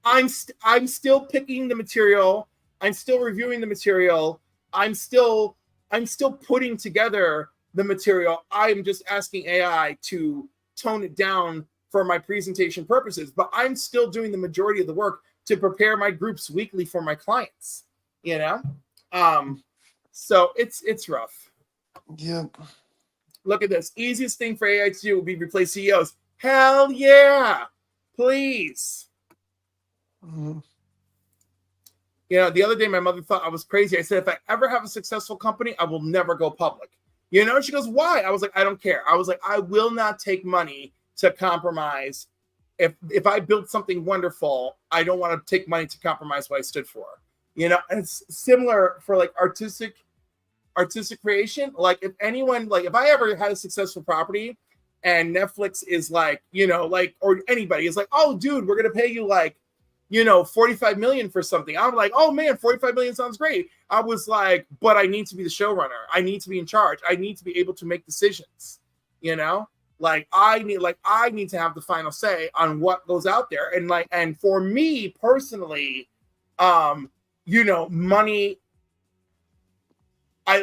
Speaker 1: I'm still picking the material. I'm still reviewing the material. I'm still putting together the material. I'm just asking AI to tone it down for my presentation purposes, but I'm still doing the majority of the work to prepare my groups weekly for my clients, you know? So it's rough.
Speaker 2: Yeah.
Speaker 1: Look at this. Easiest thing for AI to do would be replace CEOs. Hell yeah. Please. Mm-hmm. You know, the other day my mother thought I was crazy. I said, if I ever have a successful company, I will never go public. You know, she goes, why? I was like, I don't care. I was like, I will not take money to compromise. If I build something wonderful, I don't want to take money to compromise what I stood for. You know, and it's similar for like artistic creation. Like, if I ever had a successful property and Netflix is like, you know, like, or anybody is like, oh, dude, we're going to pay you like 45 million for something. I'm like, oh man, 45 million sounds great. I was like, but I need to be the showrunner. I need to be in charge. I need to be able to make decisions. Like I need to have the final say on what goes out there. And for me personally,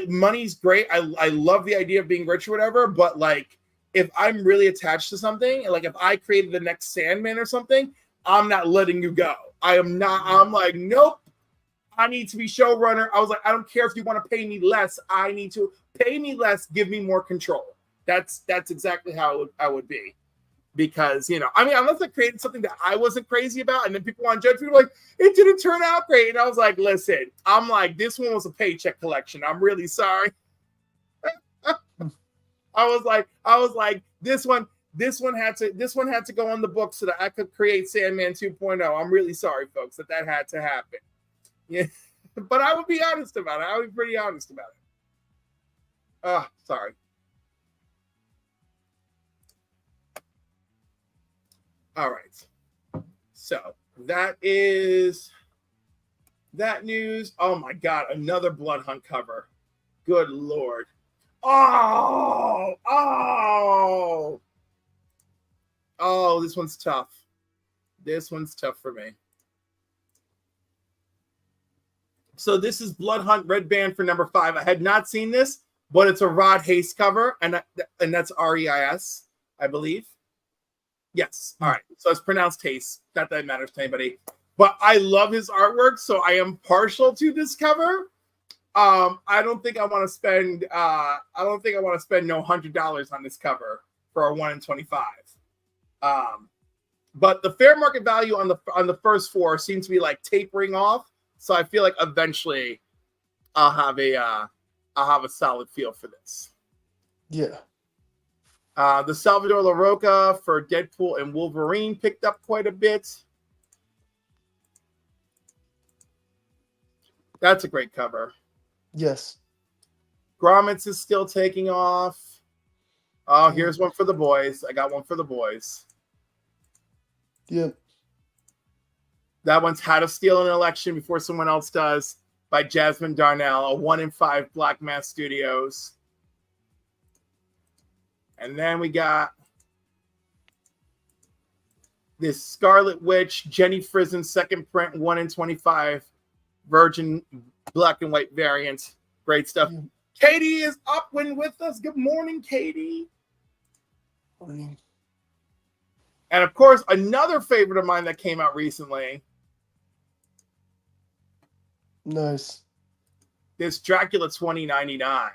Speaker 1: money's great. I love the idea of being rich or whatever, but like if I'm really attached to something, like if I created the next Sandman or something, I'm not letting you go. I'm like, nope. I need to be showrunner. I was like, I don't care if you want to pay me less. I need to pay me less. Give me more control. That's exactly how I would be. Because, unless I created something that I wasn't crazy about, and then people want to judge me, like, it didn't turn out great. And I was like, listen, I'm like, this one was a paycheck collection. I'm really sorry. I was like, this one had to go on the book so that I could create Sandman 2.0. I'm really sorry, folks, that had to happen. Yeah, but I would be honest about it. I would be pretty honest about it. Sorry. All right. So that is that news. Oh my God, another Blood Hunt cover. Good Lord. Oh, this one's tough. This one's tough for me. So this is Blood Hunt Red Band for number 5. I had not seen this, but it's a Rod Hayes cover, and that's REIS, I believe. Yes. All right. So it's pronounced Hayes. Not that it matters to anybody, but I love his artwork, so I am partial to this cover. I don't think I want to spend no $100 on this cover for a 1 in 25. But the fair market value on the first 4 seems to be like tapering off, so I feel like eventually I'll have a solid feel for this.
Speaker 2: Yeah.
Speaker 1: The Salvador LaRocca for Deadpool and Wolverine picked up quite a bit. That's a great cover.
Speaker 2: Yes.
Speaker 1: Grommets is still taking off. Oh, here's one for the boys. I got one for the boys.
Speaker 2: Yep.
Speaker 1: That one's How to Steal an Election Before Someone Else Does by Jasmine Darnell, a 1 in 5 Black Mass Studios. And then we got this Scarlet Witch, Jenny Frison second print, 1 in 25 Virgin black and white variant. Great stuff. Mm-hmm. Katie is up and with us. Good morning, Katie.
Speaker 2: Morning.
Speaker 1: And of course, another favorite of mine that came out recently.
Speaker 2: Nice.
Speaker 1: This Dracula 2099.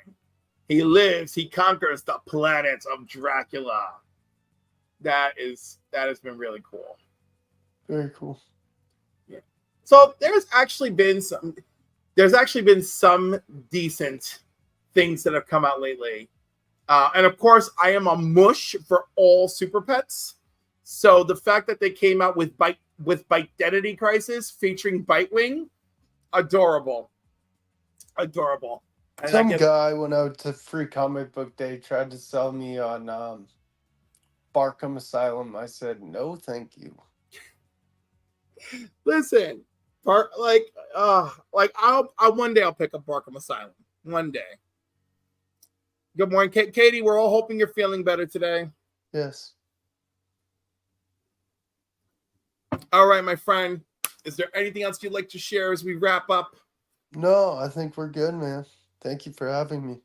Speaker 1: He lives, he conquers the planet of Dracula. That has been really cool.
Speaker 2: Very cool.
Speaker 1: Yeah. So there's actually been some decent things that have come out lately. And of course, I am a mush for all Super Pets. So the fact that they came out with Identity Crisis featuring Bitewing, adorable. Adorable. And
Speaker 2: some guy went out to Free Comic Book Day, tried to sell me on Barkham Asylum. I said, no, thank you.
Speaker 1: Listen, one day I'll pick up Barkham Asylum. One day. Good morning, Katie. We're all hoping you're feeling better today.
Speaker 2: Yes.
Speaker 1: All right, my friend. Is there anything else you'd like to share as we wrap up?
Speaker 2: No, I think we're good, man. Thank you for having me.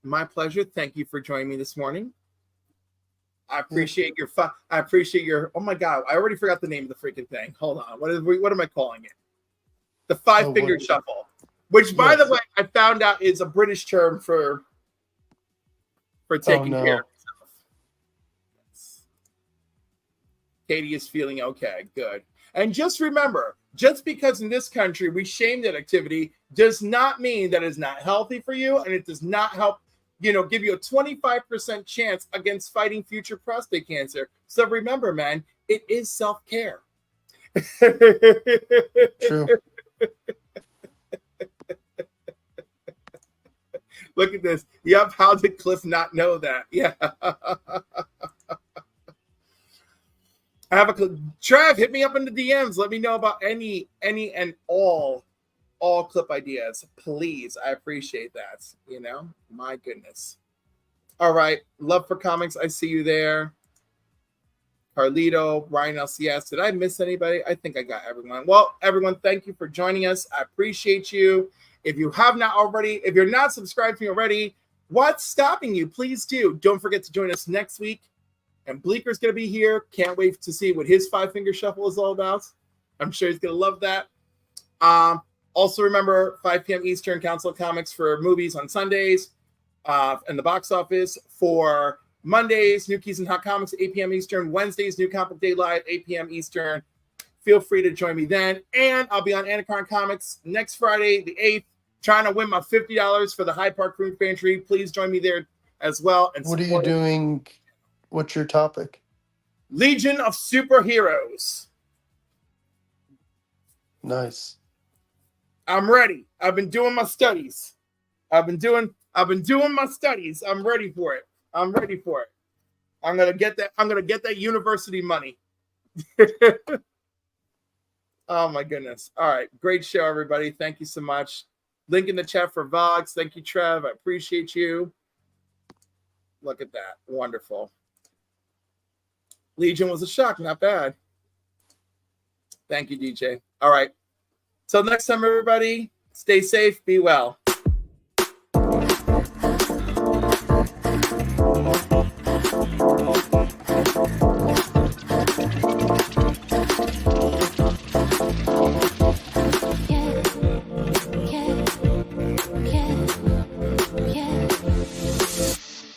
Speaker 1: My pleasure. Thank you for joining me this morning. I appreciate your fun. I appreciate your. Oh my God! I already forgot the name of the freaking thing. Hold on. What am I calling it? The 5-finger shuffle. Which, by the way, I found out is a British term for taking care of yourself. Yes. Katie is feeling okay. Good. And just remember, just because in this country we shame that activity does not mean that it's not healthy for you, and it does not help, give you a 25% chance against fighting future prostate cancer. So remember, man, it is self-care.
Speaker 2: True.
Speaker 1: Look at this. Yep. How did Cliff not know that? Yeah. Trev, hit me up in the DMs. Let me know about any and all clip ideas, please. I appreciate that. You know, my goodness. All right, Love for Comics. I see you there. Carlito, Ryan LCS. Did I miss anybody? I think I got everyone. Well, everyone, thank you for joining us. I appreciate you. If you have not already, if you're not subscribed to me already, what's stopping you? Please do. Don't forget to join us next week. And Bleeker's going to be here. Can't wait to see what his 5-finger shuffle is all about. I'm sure he's going to love that. Also remember, 5 p.m. Eastern, Council of Comics for movies on Sundays and the box office. For Mondays, New Keys and Hot Comics, 8 p.m. Eastern. Wednesdays, New Comic Day Live, 8 p.m. Eastern. Feel free to join me then. And I'll be on Anaconda Comics next Friday, the 8th, trying to win my $50 for the Hyde Park Food Pantry. Please join me there as well. And
Speaker 2: what are you doing? What's your topic?
Speaker 1: Legion of Superheroes. Nice. I'm ready. I've been doing my studies. I've been doing my studies. I'm ready for it. I'm gonna get that university money. Oh my goodness. All right. Great show, everybody. Thank you so much. Link in the chat for VOGS. Thank you, Trev. I appreciate you. Look at that. Wonderful. Legion was a shock. Not bad. Thank you, DJ. All right. Till next time, everybody. Stay safe. Be well.